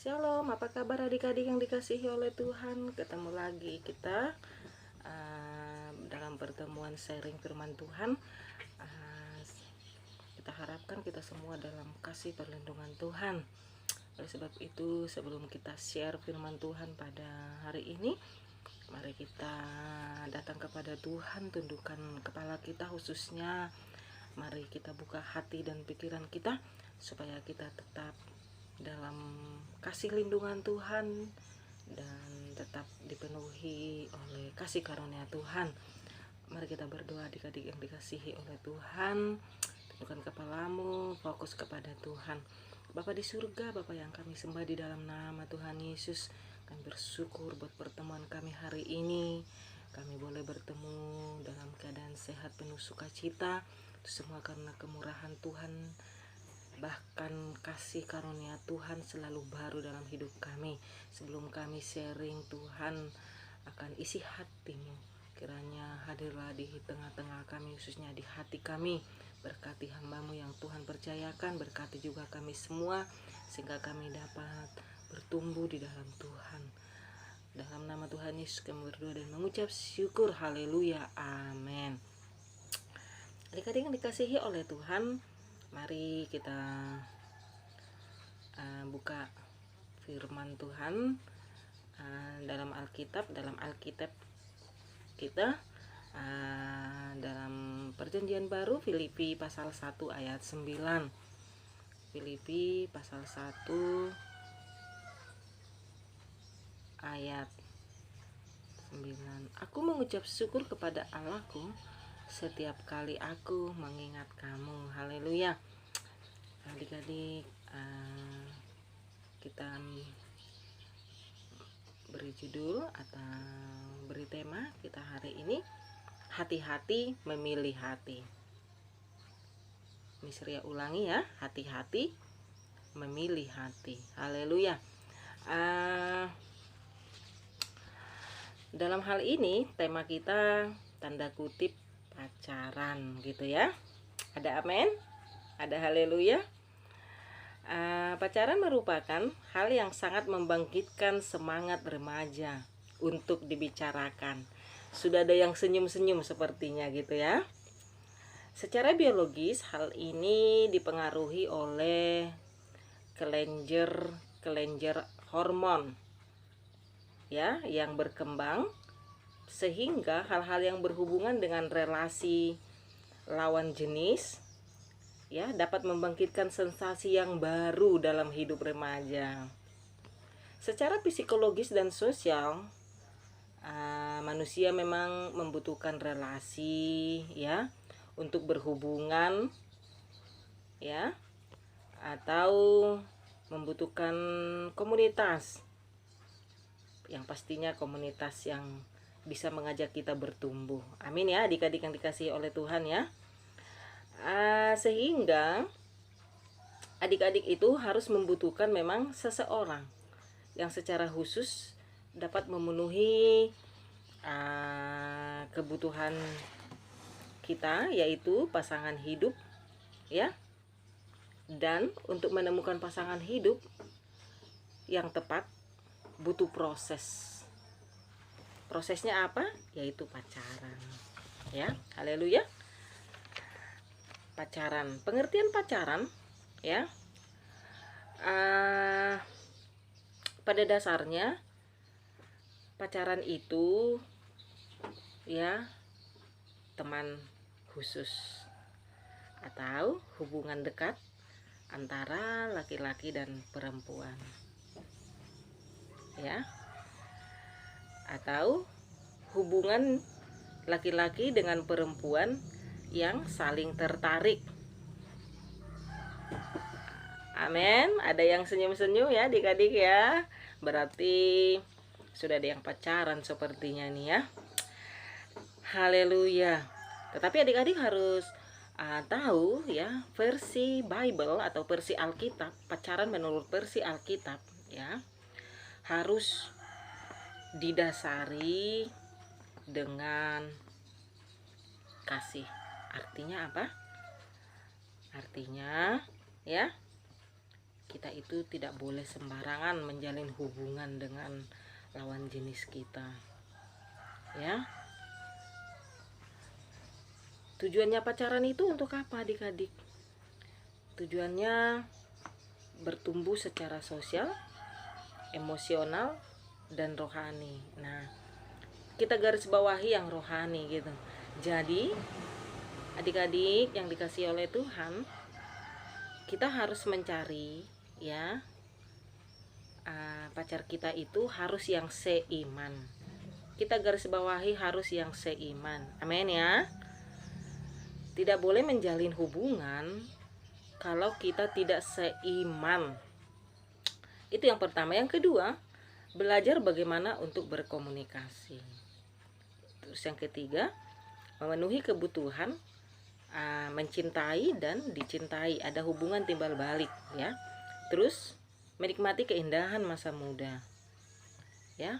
Shalom, apa kabar adik-adik yang dikasihi oleh Tuhan? Ketemu lagi kita dalam pertemuan sharing firman Tuhan. Kita harapkan kita semua dalam kasih perlindungan Tuhan. Oleh sebab itu, sebelum kita share firman Tuhan pada hari ini, mari kita datang kepada Tuhan, tundukkan kepala kita khususnya. Mari kita buka hati dan pikiran kita supaya kita tetap dalam kasih lindungan Tuhan dan tetap dipenuhi oleh kasih karunia Tuhan. Mari kita berdoa adik-adik yang dikasihi oleh Tuhan. Tundukkan kepalamu, fokus kepada Tuhan. Bapa di surga, Bapa yang kami sembah di dalam nama Tuhan Yesus, kami bersyukur buat pertemuan kami hari ini. Kami boleh bertemu dalam keadaan sehat penuh sukacita. Itu semua karena kemurahan Tuhan, bahkan kasih karunia Tuhan selalu baru dalam hidup kami. Sebelum kami sharing, Tuhan akan isi hatimu, kiranya hadirlah di tengah-tengah kami, khususnya di hati kami. Berkati hambamu yang Tuhan percayakan, berkati juga kami semua, sehingga kami dapat bertumbuh di dalam Tuhan. Dalam nama Tuhan Yesus kami berdoa dan mengucap syukur, haleluya, amin. Adik-adik yang dikasihi oleh Tuhan, mari kita buka firman Tuhan dalam Alkitab kita dalam Perjanjian Baru, Filipi pasal 1 ayat 9. Filipi pasal 1 ayat 9. Aku mengucap syukur kepada Allahku setiap kali aku mengingat kamu. Haleluya. Adik-adik, kita beri judul atau beri tema kita hari ini, hati-hati memilih hati. Ini Ria ulangi ya, hati-hati memilih hati. Haleluya. Dalam hal ini tema kita tanda kutip pacaran gitu ya. Ada amin? Ada haleluya? Pacaran merupakan hal yang sangat membangkitkan semangat remaja untuk dibicarakan. Sudah ada yang senyum-senyum sepertinya gitu ya. Secara biologis hal ini dipengaruhi oleh kelenjar hormon ya yang berkembang, sehingga hal-hal yang berhubungan dengan relasi lawan jenis ya dapat membangkitkan sensasi yang baru dalam hidup remaja. Secara psikologis dan sosial, manusia memang membutuhkan relasi ya untuk berhubungan ya, atau membutuhkan komunitas yang pastinya komunitas yang bisa mengajak kita bertumbuh. Amin ya adik-adik yang dikasihi oleh Tuhan ya. Sehingga adik-adik itu harus membutuhkan memang seseorang yang secara khusus dapat memenuhi kebutuhan kita, yaitu pasangan hidup ya. Dan untuk menemukan pasangan hidup yang tepat butuh proses. Prosesnya apa? Yaitu pacaran ya. Haleluya. Pacaran, pengertian pacaran ya, pada dasarnya pacaran itu ya teman khusus atau hubungan dekat antara laki-laki dan perempuan ya, atau hubungan laki-laki dengan perempuan yang saling tertarik. Amin. Ada yang senyum-senyum ya adik-adik ya. Berarti sudah ada yang pacaran sepertinya nih ya. Haleluya. Tetapi adik-adik harus tahu ya, versi Bible atau versi Alkitab, pacaran menurut versi Alkitab ya, harus didasari dengan kasih. Artinya apa? Artinya ya, kita itu tidak boleh sembarangan menjalin hubungan dengan lawan jenis kita, ya. Tujuannya pacaran itu untuk apa adik-adik? Tujuannya bertumbuh secara sosial, emosional, dan rohani. Nah, kita garis bawahi yang rohani gitu. Jadi adik-adik yang dikasihi oleh Tuhan, kita harus mencari, ya, pacar kita itu harus yang seiman. Kita garis bawahi harus yang seiman. Amin ya. Tidak boleh menjalin hubungan kalau kita tidak seiman. Itu yang pertama. Yang kedua, belajar bagaimana untuk berkomunikasi. Terus yang ketiga, memenuhi kebutuhan, mencintai dan dicintai. Ada hubungan timbal balik, ya. Terus menikmati keindahan masa muda, ya.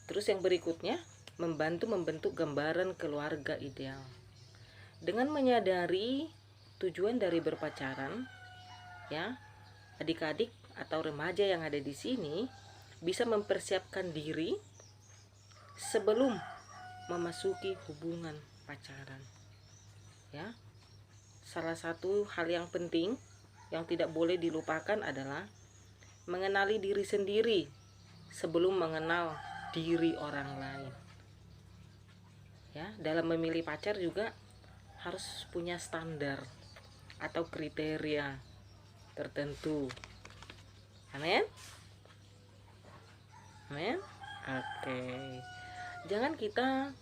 Terus yang berikutnya, membantu membentuk gambaran keluarga ideal. Dengan menyadari tujuan dari berpacaran, ya, adik-adik atau remaja yang ada di sini bisa mempersiapkan diri sebelum memasuki hubungan pacaran, ya. Salah satu hal yang penting yang tidak boleh dilupakan adalah mengenali diri sendiri sebelum mengenal diri orang lain, ya. Dalam memilih pacar juga harus punya standar atau kriteria tertentu. Amin. Amin. Oke. Jangan kita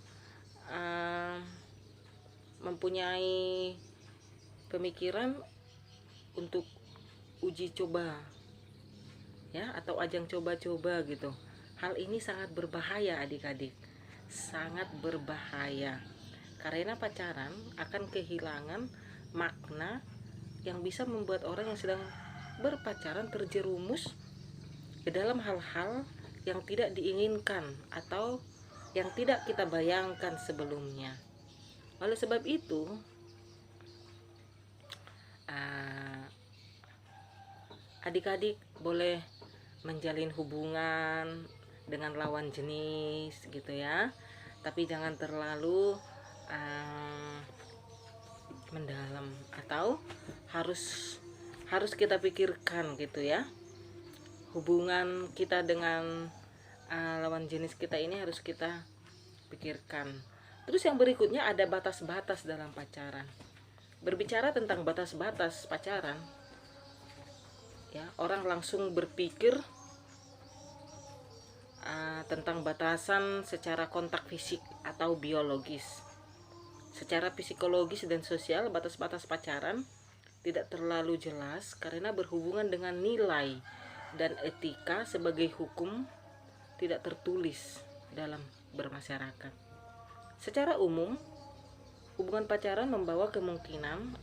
mempunyai pemikiran untuk uji coba, ya, atau ajang coba-coba gitu. Hal ini sangat berbahaya adik-adik. Sangat berbahaya. Karena pacaran akan kehilangan makna yang bisa membuat orang yang sedang berpacaran terjerumus ke dalam hal-hal yang tidak diinginkan atau yang tidak kita bayangkan sebelumnya. Oleh sebab itu, adik-adik boleh menjalin hubungan dengan lawan jenis gitu ya, tapi jangan terlalu mendalam atau harus kita pikirkan gitu ya. Hubungan kita dengan lawan jenis kita ini harus kita pikirkan. Terus yang berikutnya ada batas-batas dalam pacaran. Berbicara tentang batas-batas pacaran, ya, orang langsung berpikir tentang batasan secara kontak fisik atau biologis. Secara psikologis dan sosial, batas-batas pacaran tidak terlalu jelas karena berhubungan dengan nilai dan etika sebagai hukum tidak tertulis dalam bermasyarakat. Secara umum, hubungan pacaran membawa kemungkinan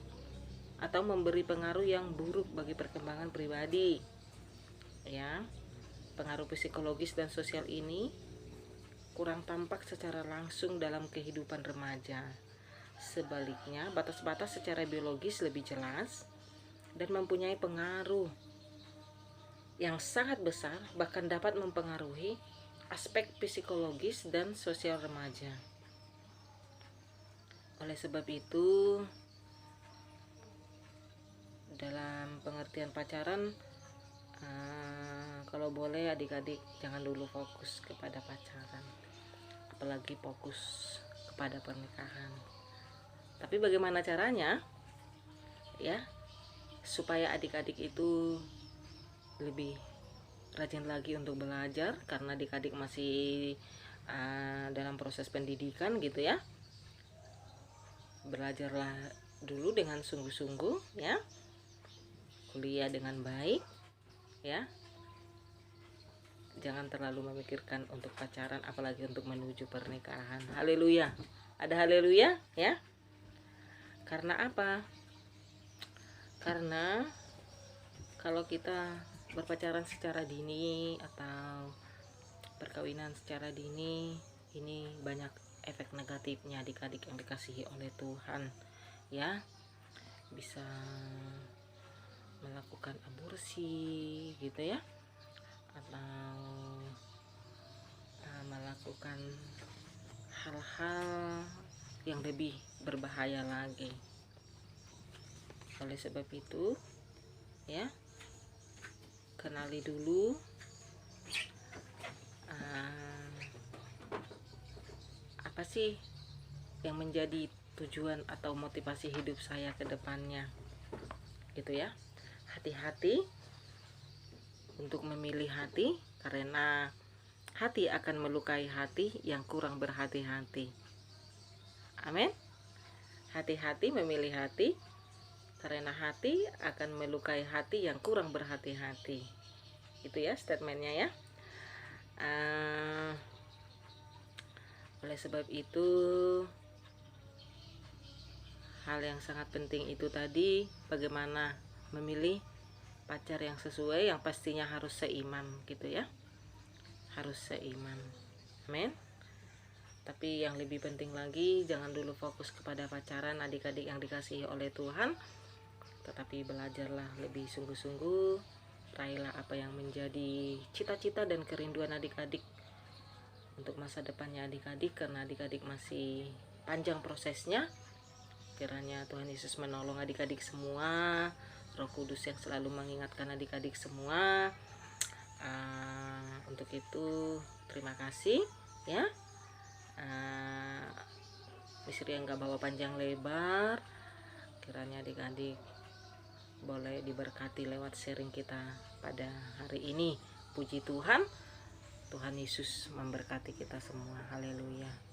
atau memberi pengaruh yang buruk bagi perkembangan pribadi, ya. Pengaruh psikologis dan sosial ini kurang tampak secara langsung dalam kehidupan remaja. Sebaliknya, batas-batas secara biologis lebih jelas dan mempunyai pengaruh yang sangat besar, bahkan dapat mempengaruhi aspek psikologis dan sosial remaja. Oleh sebab itu, dalam pengertian pacaran, kalau boleh adik-adik jangan dulu fokus kepada pacaran, apalagi fokus kepada pernikahan. Tapi bagaimana caranya, ya, supaya adik-adik itu lebih rajin lagi untuk belajar, karena adik-adik masih dalam proses pendidikan gitu ya. Belajarlah dulu dengan sungguh-sungguh, ya. Kuliah dengan baik, ya. Jangan terlalu memikirkan untuk pacaran, apalagi untuk menuju pernikahan. Haleluya. Ada haleluya, ya. Karena apa? Karena kalau kita berpacaran secara dini atau perkawinan secara dini, ini banyak efek negatifnya adik-adik yang dikasihi oleh Tuhan, ya. Bisa melakukan aborsi gitu ya, atau melakukan hal-hal yang lebih berbahaya lagi. Oleh sebab itu ya, kenali dulu apa sih yang menjadi tujuan atau motivasi hidup saya ke depannya gitu ya. Hati-hati untuk memilih hati, karena hati akan melukai hati yang kurang berhati-hati. Amin. Hati-hati memilih hati, karena hati akan melukai hati yang kurang berhati-hati. Itu ya statementnya ya. Oleh sebab itu, hal yang sangat penting itu tadi, bagaimana memilih pacar yang sesuai, yang pastinya harus seiman gitu ya, harus seiman. Amin. Tapi yang lebih penting lagi, jangan dulu fokus kepada pacaran adik-adik yang dikasihi oleh Tuhan, tetapi belajarlah lebih sungguh-sungguh, raihlah apa yang menjadi cita-cita dan kerinduan adik-adik untuk masa depannya adik-adik, karena adik-adik masih panjang prosesnya. Kiranya Tuhan Yesus menolong adik-adik semua, Roh Kudus yang selalu mengingatkan adik-adik semua. Untuk itu terima kasih ya. Misteri yang gak bawa panjang lebar, kiranya adik-adik boleh diberkati lewat sharing kita pada hari ini. Puji Tuhan, Tuhan Yesus memberkati kita semua. Haleluya.